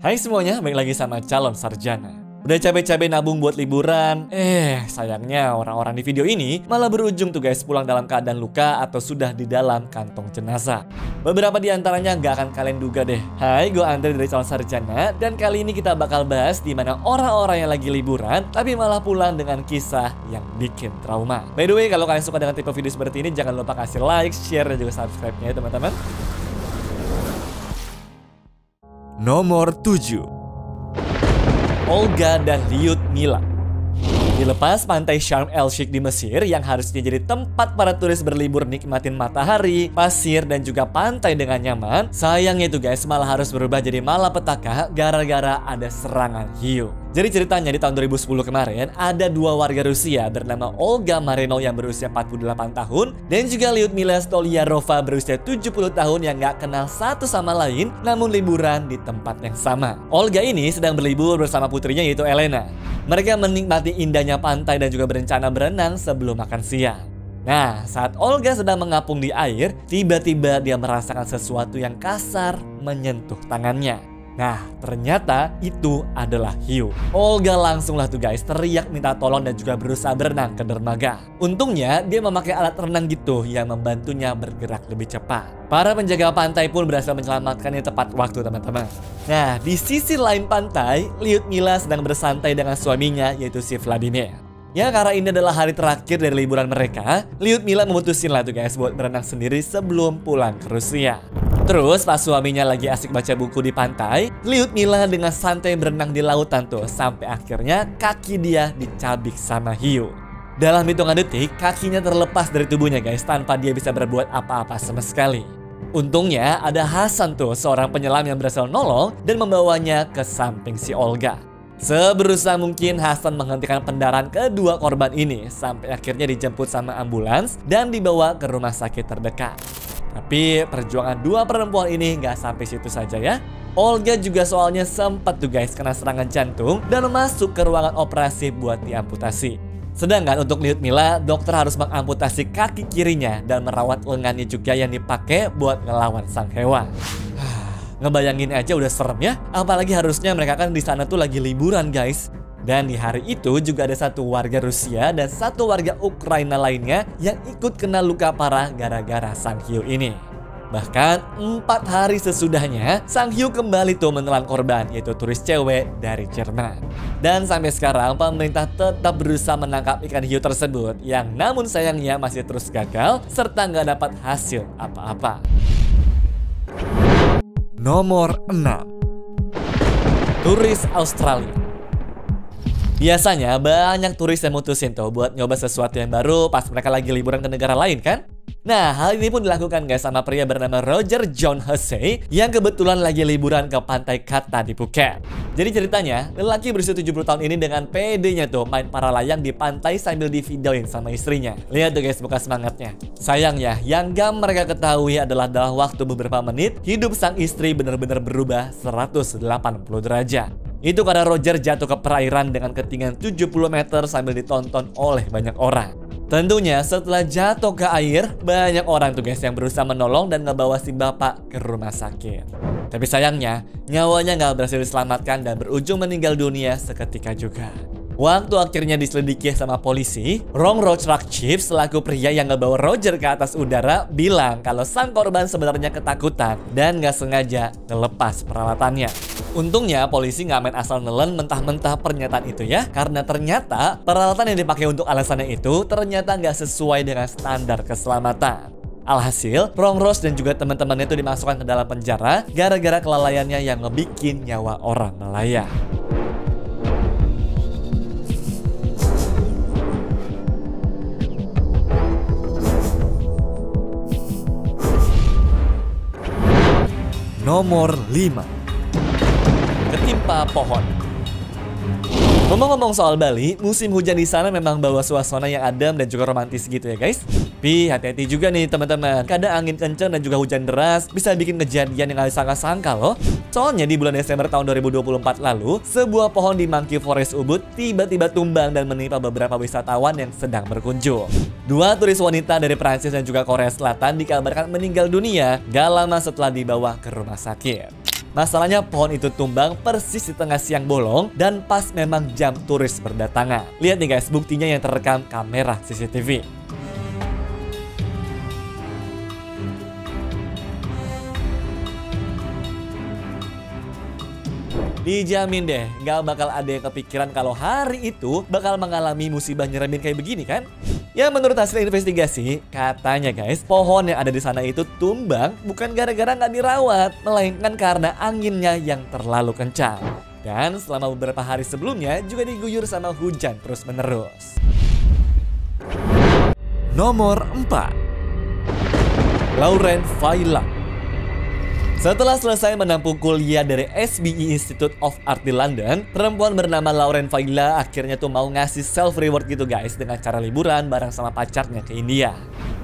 Hai semuanya, balik lagi sama Calon Sarjana. Udah capek-capek nabung buat liburan, sayangnya orang-orang di video ini malah berujung tuh guys pulang dalam keadaan luka atau sudah di dalam kantong jenazah. Beberapa di antaranya nggak akan kalian duga deh. Hai, gue Andre dari Calon Sarjana dan kali ini kita bakal bahas di mana orang-orang yang lagi liburan tapi malah pulang dengan kisah yang bikin trauma. By the way, kalau kalian suka dengan tipe video seperti ini jangan lupa kasih like, share dan juga subscribe-nya ya teman-teman. Nomor 7. Olga dan Lyudmila. Dilepas pantai Sharm el-Sheikh di Mesir yang harusnya jadi tempat para turis berlibur nikmatin matahari, pasir, dan juga pantai dengan nyaman, sayangnya itu guys malah harus berubah jadi malapetaka gara-gara ada serangan hiu. Jadi ceritanya di tahun 2010 kemarin ada dua warga Rusia bernama Olga Marinov yang berusia 48 tahun dan juga Lyudmila Stolyarova berusia 70 tahun yang gak kenal satu sama lain namun liburan di tempat yang sama. Olga ini sedang berlibur bersama putrinya yaitu Elena. Mereka menikmati indahnya pantai dan juga berencana berenang sebelum makan siang. Nah, saat Olga sedang mengapung di air, tiba-tiba dia merasakan sesuatu yang kasar menyentuh tangannya. Nah, ternyata itu adalah hiu. Olga langsunglah tuh guys teriak minta tolong dan juga berusaha berenang ke dermaga. Untungnya dia memakai alat renang gitu yang membantunya bergerak lebih cepat. Para penjaga pantai pun berhasil menyelamatkannya tepat waktu teman-teman. Nah, di sisi lain pantai, Lyudmila sedang bersantai dengan suaminya yaitu si Vladimir. Ya, karena ini adalah hari terakhir dari liburan mereka, Lyudmila memutusin lah tuh guys buat berenang sendiri sebelum pulang ke Rusia. Terus pas suaminya lagi asik baca buku di pantai, Lyudmila dengan santai berenang di lautan tuh sampai akhirnya kaki dia dicabik sama hiu. Dalam hitungan detik, kakinya terlepas dari tubuhnya guys tanpa dia bisa berbuat apa-apa sama sekali. Untungnya ada Hasan tuh seorang penyelam yang berhasil nolong dan membawanya ke samping si Olga. Seberusaha mungkin Hasan menghentikan pendarahan kedua korban ini sampai akhirnya dijemput sama ambulans dan dibawa ke rumah sakit terdekat. Tapi perjuangan dua perempuan ini nggak sampai situ saja ya. Olga juga soalnya sempat tuh guys kena serangan jantung dan masuk ke ruangan operasi buat diamputasi. Sedangkan untuk Lyudmila, dokter harus mengamputasi kaki kirinya dan merawat lengannya juga yang dipakai buat ngelawan sang hewan. Ngebayangin aja udah serem ya, apalagi harusnya mereka kan di sana tuh lagi liburan guys. Dan di hari itu juga ada satu warga Rusia dan satu warga Ukraina lainnya yang ikut kena luka parah gara-gara sang hiu ini. Bahkan 4 hari sesudahnya, sang hiu kembali tuh menelan korban yaitu turis cewek dari Jerman. Dan sampai sekarang pemerintah tetap berusaha menangkap ikan hiu tersebut yang namun sayangnya masih terus gagal serta nggak dapat hasil apa-apa. Nomor 6. Turis Australia. Biasanya banyak turis yang mutusin tuh buat nyoba sesuatu yang baru pas mereka lagi liburan ke negara lain kan? Nah, hal ini pun dilakukan guys sama pria bernama Roger John Hussey yang kebetulan lagi liburan ke pantai Kata di Phuket. Jadi ceritanya, lelaki berusia 70 tahun ini dengan PD-nya tuh main para layang di pantai sambil divideoin sama istrinya. Lihat tuh guys muka semangatnya. Sayangnya, yang gak mereka ketahui adalah dalam waktu beberapa menit, hidup sang istri benar-benar berubah 180 derajat. Itu karena Roger jatuh ke perairan dengan ketinggian 70 meter sambil ditonton oleh banyak orang. Tentunya setelah jatuh ke air, banyak orang tuh guys yang berusaha menolong dan ngebawa si bapak ke rumah sakit. Tapi sayangnya, nyawanya nggak berhasil diselamatkan dan berujung meninggal dunia seketika juga. Waktu akhirnya diselidiki sama polisi, Rong Rochrak Chief selaku pria yang ngebawa Roger ke atas udara bilang kalau sang korban sebenarnya ketakutan dan nggak sengaja ngelepas peralatannya. Untungnya polisi nggak main asal nelen mentah-mentah pernyataan itu ya, karena ternyata peralatan yang dipakai untuk alasannya itu ternyata nggak sesuai dengan standar keselamatan. Alhasil, Rong Roch dan juga teman-temannya itu dimasukkan ke dalam penjara gara-gara kelalaiannya yang ngebikin nyawa orang melayang. Nomor 5. Ketimpa pohon. Ngomong-ngomong soal Bali, musim hujan di sana memang bawa suasana yang adem dan juga romantis gitu ya guys. Tapi hati-hati juga nih teman-teman. Kadang angin kencang dan juga hujan deras bisa bikin kejadian yang gak disangka-sangka loh. Soalnya di bulan Desember tahun 2024 lalu, sebuah pohon di Monkey Forest Ubud tiba-tiba tumbang dan menimpa beberapa wisatawan yang sedang berkunjung. Dua turis wanita dari Prancis dan juga Korea Selatan dikabarkan meninggal dunia gak lama setelah dibawa ke rumah sakit. Masalahnya pohon itu tumbang persis di tengah siang bolong dan pas memang jam turis berdatangan. Lihat nih guys, buktinya yang terekam kamera CCTV. Dijamin deh, gak bakal ada yang kepikiran kalau hari itu bakal mengalami musibah nyeremin kayak begini kan? Ya menurut hasil investigasi, katanya guys, pohon yang ada di sana itu tumbang bukan gara-gara nggak dirawat, melainkan karena anginnya yang terlalu kencang. Dan selama beberapa hari sebelumnya juga diguyur sama hujan terus-menerus. Nomor 4. Lauren Failla. Setelah selesai menempuh kuliah dari SBE Institute of Art di London, perempuan bernama Lauren Failla akhirnya tuh mau ngasih self reward gitu guys dengan cara liburan bareng sama pacarnya ke India.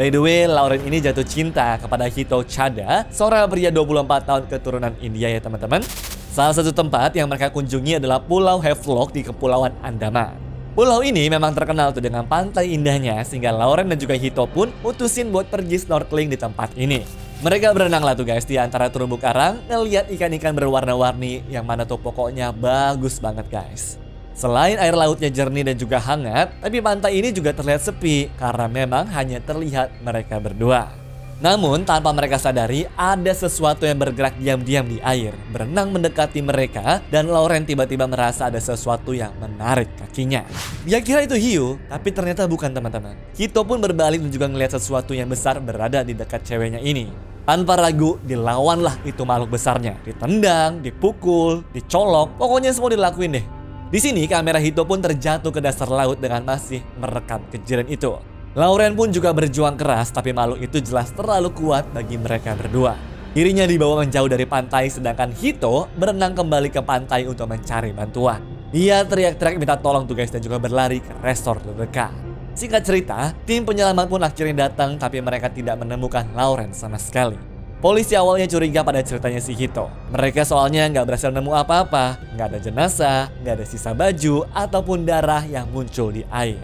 By the way, Lauren ini jatuh cinta kepada Hito Chadha, seorang pria 24 tahun keturunan India ya teman-teman. Salah satu tempat yang mereka kunjungi adalah Pulau Havelock di Kepulauan Andaman. Pulau ini memang terkenal tuh dengan pantai indahnya sehingga Lauren dan juga Hito pun mutusin buat pergi snorkeling di tempat ini. Mereka berenang lah tuh guys di antara terumbu karang, ngeliat ikan-ikan berwarna-warni yang mana tuh pokoknya bagus banget guys. Selain air lautnya jernih dan juga hangat, tapi pantai ini juga terlihat sepi karena memang hanya terlihat mereka berdua. Namun tanpa mereka sadari ada sesuatu yang bergerak diam-diam di air, berenang mendekati mereka dan Lauren tiba-tiba merasa ada sesuatu yang menarik kakinya. Dia kira itu hiu, tapi ternyata bukan teman-teman. Hito pun berbalik dan juga ngelihat sesuatu yang besar berada di dekat ceweknya ini. Tanpa ragu dilawanlah itu makhluk besarnya, ditendang, dipukul, dicolok, pokoknya semua dilakuin deh. Di sini kamera Hito pun terjatuh ke dasar laut dengan masih merekam kejadian itu. Lauren pun juga berjuang keras, tapi makhluk itu jelas terlalu kuat bagi mereka berdua. Dirinya dibawa menjauh dari pantai, sedangkan Hito berenang kembali ke pantai untuk mencari bantuan. Dia teriak-teriak minta tolong tuh guys dan juga berlari ke resort terdekat. Singkat cerita, tim penyelamat pun akhirnya datang, tapi mereka tidak menemukan Lauren sama sekali. Polisi awalnya curiga pada ceritanya si Hito. Mereka soalnya nggak berhasil nemu apa-apa, nggak ada jenazah, nggak ada sisa baju, ataupun darah yang muncul di air.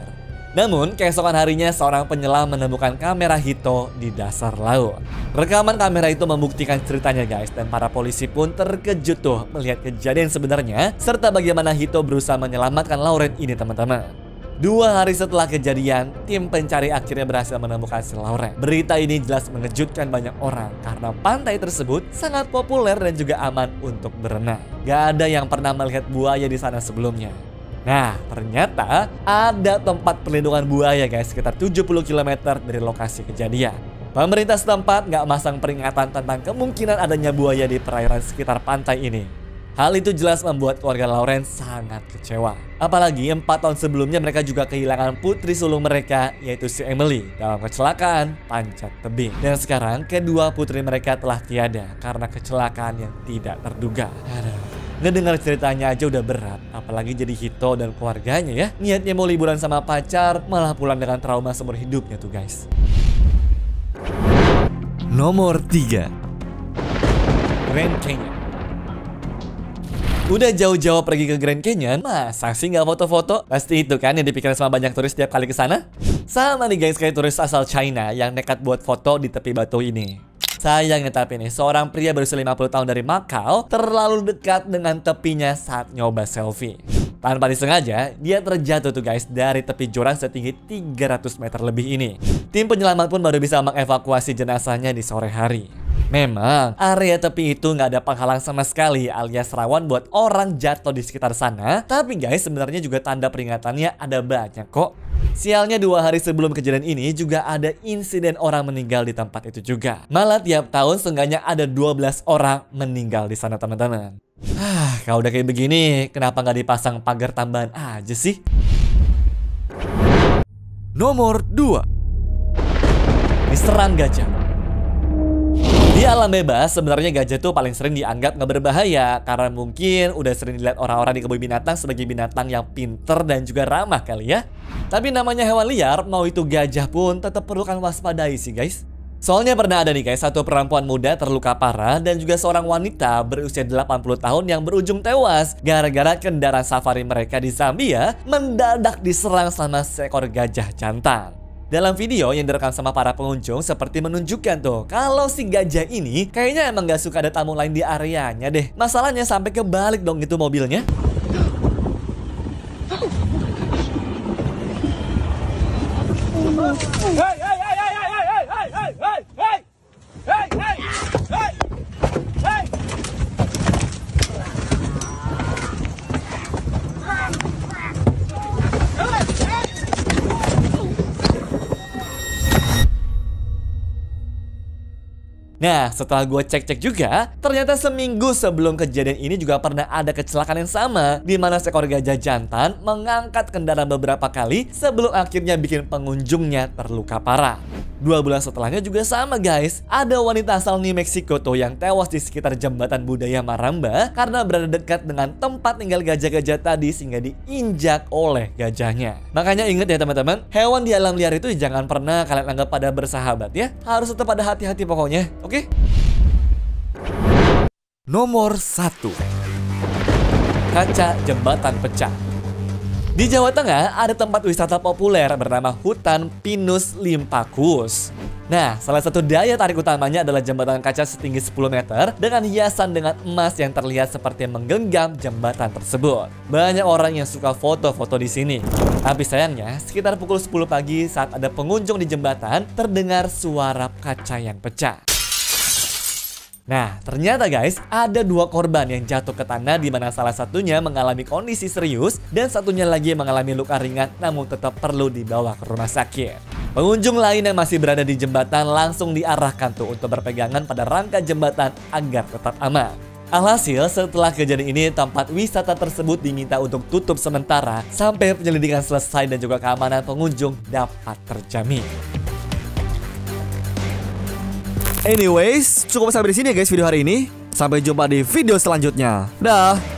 Namun, keesokan harinya seorang penyelam menemukan kamera Hito di dasar laut. Rekaman kamera itu membuktikan ceritanya guys, dan para polisi pun terkejut tuh melihat kejadian sebenarnya, serta bagaimana Hito berusaha menyelamatkan Lauren ini teman-teman. 2 hari setelah kejadian, tim pencari akhirnya berhasil menemukan si Lauren. Berita ini jelas mengejutkan banyak orang karena pantai tersebut sangat populer dan juga aman untuk berenang. Gak ada yang pernah melihat buaya di sana sebelumnya. Nah, ternyata ada tempat perlindungan buaya guys, sekitar 70 km dari lokasi kejadian. Pemerintah setempat nggak masang peringatan tentang kemungkinan adanya buaya di perairan sekitar pantai ini. Hal itu jelas membuat keluarga Lauren sangat kecewa. Apalagi 4 tahun sebelumnya mereka juga kehilangan putri sulung mereka, yaitu si Emily, dalam kecelakaan panjat tebing. Dan sekarang kedua putri mereka telah tiada karena kecelakaan yang tidak terduga. Ngedengar ceritanya aja udah berat, apalagi jadi Hito dan keluarganya ya. Niatnya mau liburan sama pacar, malah pulang dengan trauma seumur hidupnya tuh guys. Nomor 3. Grand Canyon. Udah jauh-jauh pergi ke Grand Canyon, masa sih nggak foto-foto? Pasti itu kan yang dipikirkan sama banyak turis setiap kali ke sana. Sama nih guys kayak turis asal China yang nekat buat foto di tepi batu ini. Sayangnya tapi nih, seorang pria berusia 50 tahun dari Macau terlalu dekat dengan tepinya saat nyoba selfie. Tanpa disengaja, dia terjatuh tuh guys dari tepi jurang setinggi 300 meter lebih ini. Tim penyelamat pun baru bisa mengevakuasi jenazahnya di sore hari. Memang, area tepi itu nggak ada penghalang sama sekali alias rawan buat orang jatuh di sekitar sana. Tapi guys, sebenarnya juga tanda peringatannya ada banyak kok. Sialnya 2 hari sebelum kejadian ini juga ada insiden orang meninggal di tempat itu juga. Malah tiap tahun seenggaknya ada 12 orang meninggal di sana teman-teman. Kalau udah kayak begini, kenapa nggak dipasang pagar tambahan aja sih? Nomor 2. Diserang gajah. Di alam bebas, sebenarnya gajah tuh paling sering dianggap nggak berbahaya karena mungkin udah sering dilihat orang-orang di kebun binatang sebagai binatang yang pinter dan juga ramah kali ya. Tapi namanya hewan liar, mau itu gajah pun tetap perlu kan waspadai sih guys. Soalnya pernah ada nih guys, satu perempuan muda terluka parah dan juga seorang wanita berusia 80 tahun yang berujung tewas gara-gara kendaraan safari mereka di Zambia mendadak diserang sama seekor gajah jantan. Dalam video yang direkam sama para pengunjung seperti menunjukkan tuh kalau si gajah ini kayaknya emang gak suka ada tamu lain di areanya deh. Masalahnya sampai kebalik dong itu mobilnya. Nah, setelah gue cek-cek juga, ternyata seminggu sebelum kejadian ini juga pernah ada kecelakaan yang sama, di mana seekor gajah jantan mengangkat kendaraan beberapa kali sebelum akhirnya bikin pengunjungnya terluka parah. 2 bulan setelahnya juga sama guys, ada wanita asal New Mexico tuh yang tewas di sekitar jembatan budaya Maramba karena berada dekat dengan tempat tinggal gajah-gajah tadi sehingga diinjak oleh gajahnya. Makanya ingat ya teman-teman, hewan di alam liar itu jangan pernah kalian anggap pada bersahabat ya, harus tetap ada hati-hati pokoknya. Oke? Nomor 1. Kaca jembatan pecah. Di Jawa Tengah ada tempat wisata populer bernama Hutan Pinus Limpakus. Nah, salah satu daya tarik utamanya adalah jembatan kaca setinggi 10 meter dengan hiasan dengan emas yang terlihat seperti menggenggam jembatan tersebut. Banyak orang yang suka foto-foto di sini. Tapi sayangnya, sekitar pukul 10 pagi saat ada pengunjung di jembatan, terdengar suara kaca yang pecah. Nah, ternyata guys, ada 2 korban yang jatuh ke tanah di mana salah satunya mengalami kondisi serius dan satunya lagi mengalami luka ringan namun tetap perlu dibawa ke rumah sakit. Pengunjung lain yang masih berada di jembatan langsung diarahkan tuh untuk berpegangan pada rangka jembatan agar tetap aman. Alhasil, setelah kejadian ini, tempat wisata tersebut diminta untuk tutup sementara sampai penyelidikan selesai dan juga keamanan pengunjung dapat terjamin. Anyways, cukup sampai di sini ya guys video hari ini. Sampai jumpa di video selanjutnya. Dah.